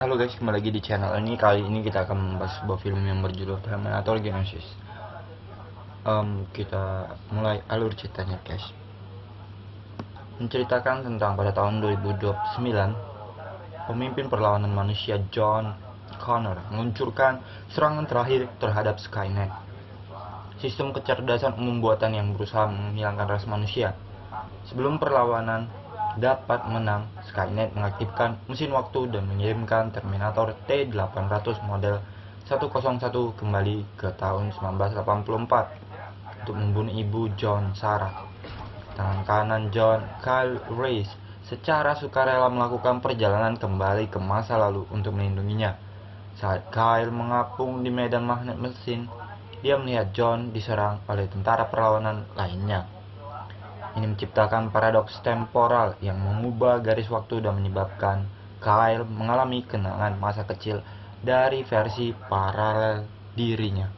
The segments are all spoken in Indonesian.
Halo guys, kembali lagi di channel ini. Kali ini kita akan membahas sebuah film yang berjudul Terminator Genisys. Kita mulai alur ceritanya guys. Menceritakan tentang pada tahun 2029, pemimpin perlawanan manusia John Connor meluncurkan serangan terakhir terhadap Skynet, sistem kecerdasan umum buatan yang berusaha menghilangkan ras manusia. Sebelum perlawanan dapat menang, Skynet mengaktifkan mesin waktu dan mengirimkan Terminator T-800 model 101 kembali ke tahun 1984 untuk membunuh ibu John, Sarah. Tangan kanan John, Kyle Reese, secara sukarela melakukan perjalanan kembali ke masa lalu untuk melindunginya. Saat Kyle mengapung di medan magnet mesin, dia melihat John diserang oleh tentara perlawanan lainnya. Ini menciptakan paradoks temporal yang mengubah garis waktu dan menyebabkan Kyle mengalami kenangan masa kecil dari versi paralel dirinya.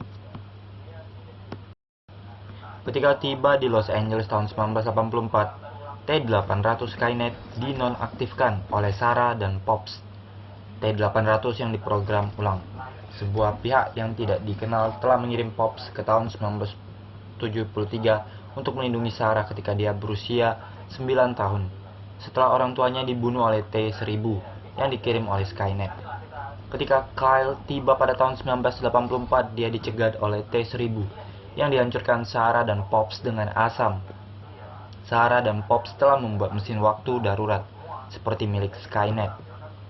Ketika tiba di Los Angeles tahun 1984, T-800 Skynet dinonaktifkan oleh Sarah dan Pops. T-800 yang diprogram ulang. Sebuah pihak yang tidak dikenal telah mengirim Pops ke tahun 1973 untuk melindungi Sarah ketika dia berusia 9 tahun, setelah orang tuanya dibunuh oleh T-1000 yang dikirim oleh Skynet. Ketika Kyle tiba pada tahun 1984, dia dicegat oleh T-1000 yang dihancurkan Sarah dan Pops dengan asam. Sarah dan Pops telah membuat mesin waktu darurat seperti milik Skynet,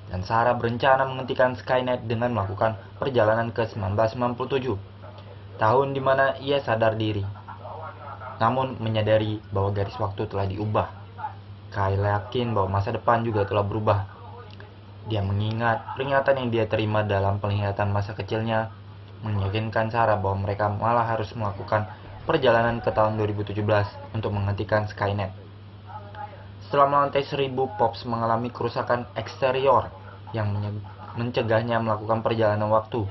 dan Sarah berencana menghentikan Skynet dengan melakukan perjalanan ke 1997, tahun di mana ia sadar diri, namun menyadari bahwa garis waktu telah diubah. Kyle yakin bahwa masa depan juga telah berubah. Dia mengingat peringatan yang dia terima dalam penglihatan masa kecilnya, meyakinkan Sarah bahwa mereka malah harus melakukan perjalanan ke tahun 2017 untuk menghentikan Skynet. Setelah melawan T-1000, Pops mengalami kerusakan eksterior yang mencegahnya melakukan perjalanan waktu.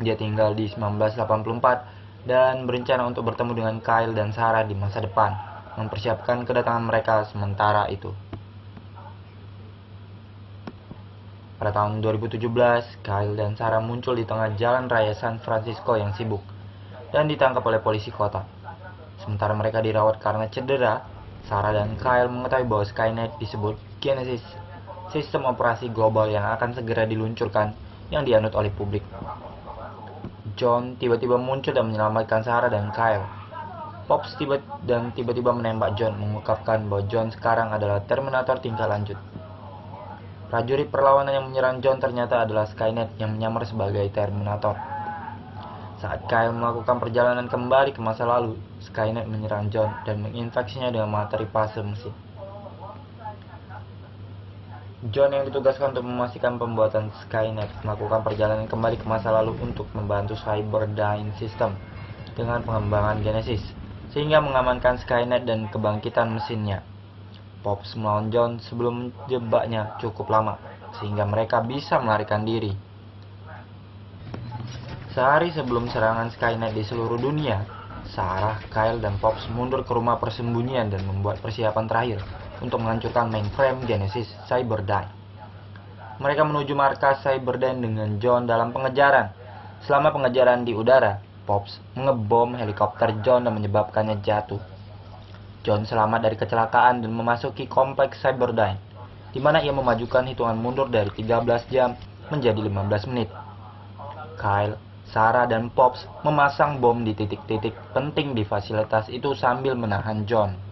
Dia tinggal di 1984 dan berencana untuk bertemu dengan Kyle dan Sarah di masa depan, mempersiapkan kedatangan mereka sementara itu. Pada tahun 2017, Kyle dan Sarah muncul di tengah jalan raya San Francisco yang sibuk dan ditangkap oleh polisi kota. Sementara mereka dirawat karena cedera, Sarah dan Kyle mengetahui bahwa Skynet disebut Genesis, sistem operasi global yang akan segera diluncurkan yang dianut oleh publik. John tiba-tiba muncul dan menyelamatkan Sarah dan Kyle. Pops tiba-tiba menembak John, mengungkapkan bahwa John sekarang adalah Terminator tingkat lanjut. Prajurit perlawanan yang menyerang John ternyata adalah Skynet yang menyamar sebagai Terminator. Saat Kyle melakukan perjalanan kembali ke masa lalu, Skynet menyerang John dan menginfeksinya dengan materi fase mesin. John yang ditugaskan untuk memastikan pembuatan Skynet melakukan perjalanan kembali ke masa lalu untuk membantu Cyberdyne System dengan pengembangan Genesis, sehingga mengamankan Skynet dan kebangkitan mesinnya. Pops melawan John sebelum jebaknya cukup lama, sehingga mereka bisa melarikan diri. Sehari sebelum serangan Skynet di seluruh dunia, Sarah, Kyle, dan Pops mundur ke rumah persembunyian dan membuat persiapan terakhir untuk menghancurkan mainframe Genesis Cyberdyne. Mereka menuju markas Cyberdyne dengan John dalam pengejaran. Selama pengejaran di udara, Pops mengebom helikopter John dan menyebabkannya jatuh. John selamat dari kecelakaan dan memasuki kompleks Cyberdyne, di mana ia memajukan hitungan mundur dari 13 jam menjadi 15 menit. Kyle, Sarah, dan Pops memasang bom di titik-titik penting di fasilitas itu sambil menahan John.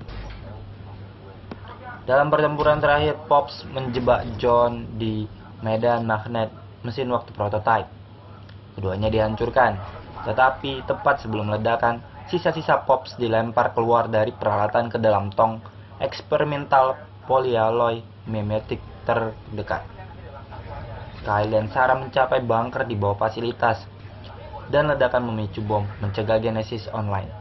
Dalam pertempuran terakhir, Pops menjebak John di medan magnet mesin waktu prototype. Keduanya dihancurkan, tetapi tepat sebelum ledakan, sisa-sisa Pops dilempar keluar dari peralatan ke dalam tong eksperimental polyalloy mimetic terdekat. Kyle dan Sarah mencapai bunker di bawah fasilitas, dan ledakan memicu bom mencegah Genesis online.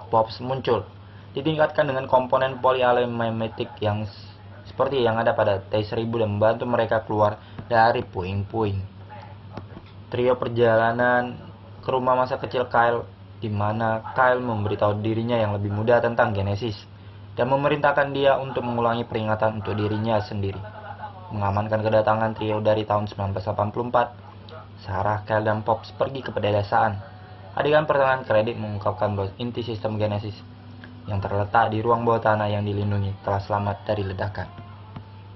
Pops muncul, ditingkatkan dengan komponen polyalloy mimetic yang seperti yang ada pada T-1000 dan membantu mereka keluar dari puing-puing. Trio perjalanan ke rumah masa kecil Kyle, di mana Kyle memberitahu dirinya yang lebih muda tentang Genesis dan memerintahkan dia untuk mengulangi peringatan untuk dirinya sendiri. mengamankan kedatangan trio dari tahun 1984. Sarah, Kyle, dan Pops pergi ke pedesaan. Adegan pertengahan kredit mengungkapkan bahwa inti sistem Genesis yang terletak di ruang bawah tanah yang dilindungi telah selamat dari ledakan.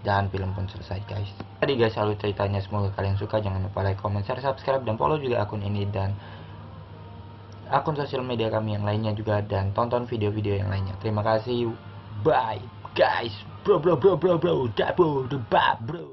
Dan film pun selesai, guys. Jadi guys, selalu ceritanya, semoga kalian suka. Jangan lupa like, comment, share, subscribe, dan follow juga akun ini dan akun sosial media kami yang lainnya juga, dan tonton video-video yang lainnya. Terima kasih. Bye guys. Bro, bro, bro, bro, bro. Bro.